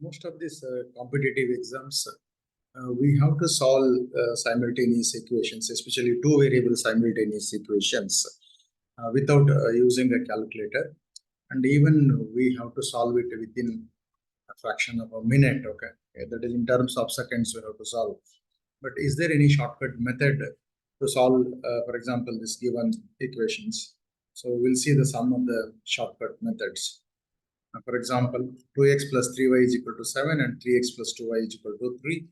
Most of these competitive exams, we have to solve simultaneous equations, especially two variable simultaneous equations, without using a calculator. And even we have to solve it within a fraction of a minute. Okay, that is in terms of seconds we have to solve. But is there any shortcut method to solve, for example, this given equations? So we'll see the sum of the shortcut methods. For example, 2x plus 3y is equal to 7 and 3x plus 2y is equal to 3.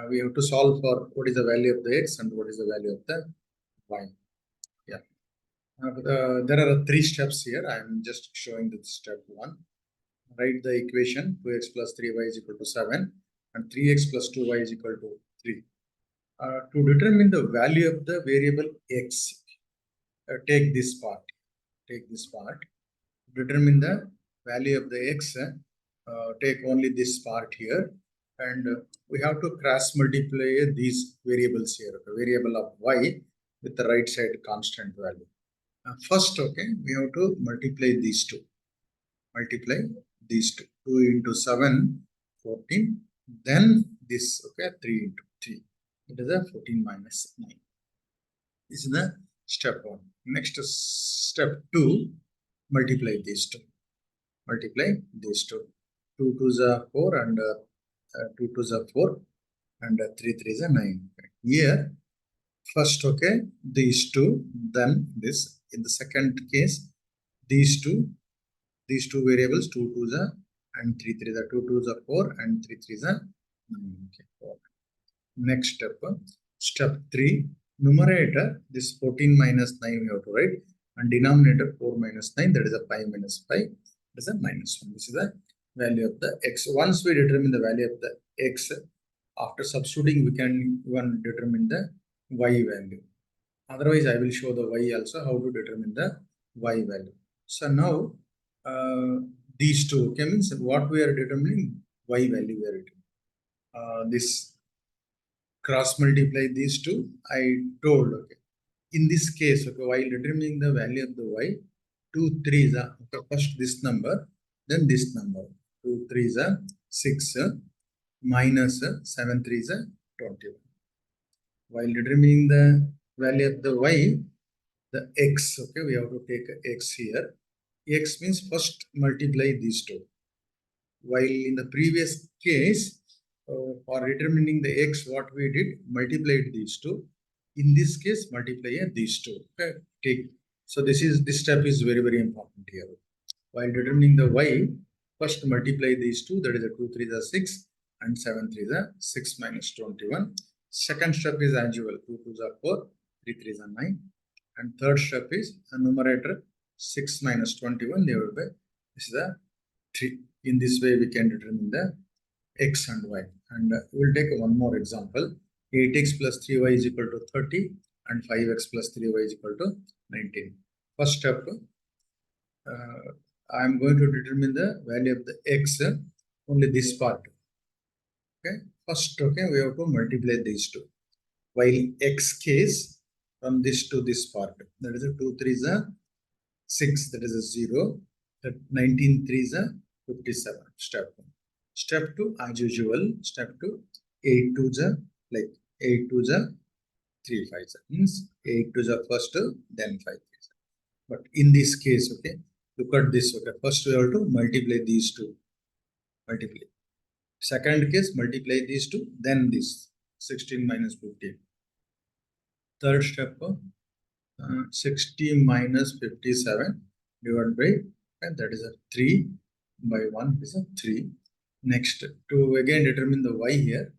We have to solve for what is the value of the x and what is the value of the y. Yeah. There are three steps here. I am just showing the step 1. Write the equation 2x plus 3y is equal to 7 and 3x plus 2y is equal to 3. To determine the value of the variable x, take this part. Determine the value of the x, take only this part here, and we have to cross multiply these variables here, the variable of y with the right side constant value. First, okay, we have to multiply these two. 2 into 7, 14, then this, okay, 3 into 3. It is a 14 minus 9. This is the step 1. Next, step 2, multiply these two. 2 2s are 4 and 2 2s are 4 and 3 3s are 9. Here, first, okay, these two, then this. In the second case, these two variables, 2 2s are and 3 3s are, 2 2s are 4 and 3 3s are 9. Okay, 4. Next step 3, numerator, this 14 minus 9 we have to write, and denominator 4 minus 9, that is a 5 minus 5, that is a minus 1. This is the value of the x. Once we determine the value of the x, after substituting we can even determine the y value. Otherwise, I will show the y also, how to determine the y value. So now, these two, okay, means what we are determining, y value we are determining. This cross multiply these two, I told, okay. In this case, okay, while determining the value of the y, 2 3s are, okay, first this number, then this number. 2 3s are 6, minus 7 3s are 21. While determining the value of the y, the x, okay, we have to take x here. X means first multiply these two. While in the previous case, for determining the x, what we did, multiplied these two. In this case, multiply these two. Okay, take. So this step is very, very important here. While determining the y, first multiply these two. That is a 2 3s are 6 and 7 3s are 6 minus 21. Second step is as usual, 2 2s are 4, 3 3s are 9. And third step is a numerator 6 minus 21 divided by this is a 3. In this way, we can determine the x and y. And we'll take one more example. 8x plus 3y is equal to 30 and 5x plus 3y is equal to 19. First step, I am going to determine the value of the x, only this part. Okay. First, okay, we have to multiply these two. While x case, from this to this part, that is a 2 3s are 6, that is a 0, that 19 3s are 57. Step 1. Step 2, as usual, step 2, 8 2s are like 8 2s are 3 5s. Means 8 2s are first, then 5 3s. But in this case, okay, look at this. Okay, first we have to multiply these two. Multiply. Second case, multiply these two, then this 16 minus 15. Third step, 60 minus 57 divided by, and that is a 3 by 1 is a 3. Next, to again determine the y here,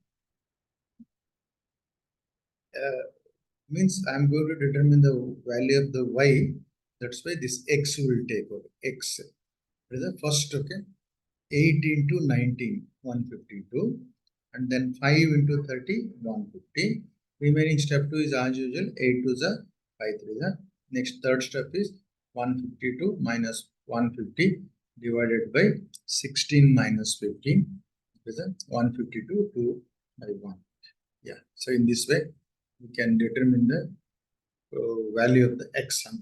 means I am going to determine the value of the y. That's why this x will take over. X is the first, okay. 8 into 19, 152. And then 5 into 30, 150. Remaining step 2 is as usual, 8 2s are 5 3s are. Next, third step is 152 minus 150 divided by 16 minus 15. It is a 152 2 by 1. Yeah. So in this way, we can determine the value of the x and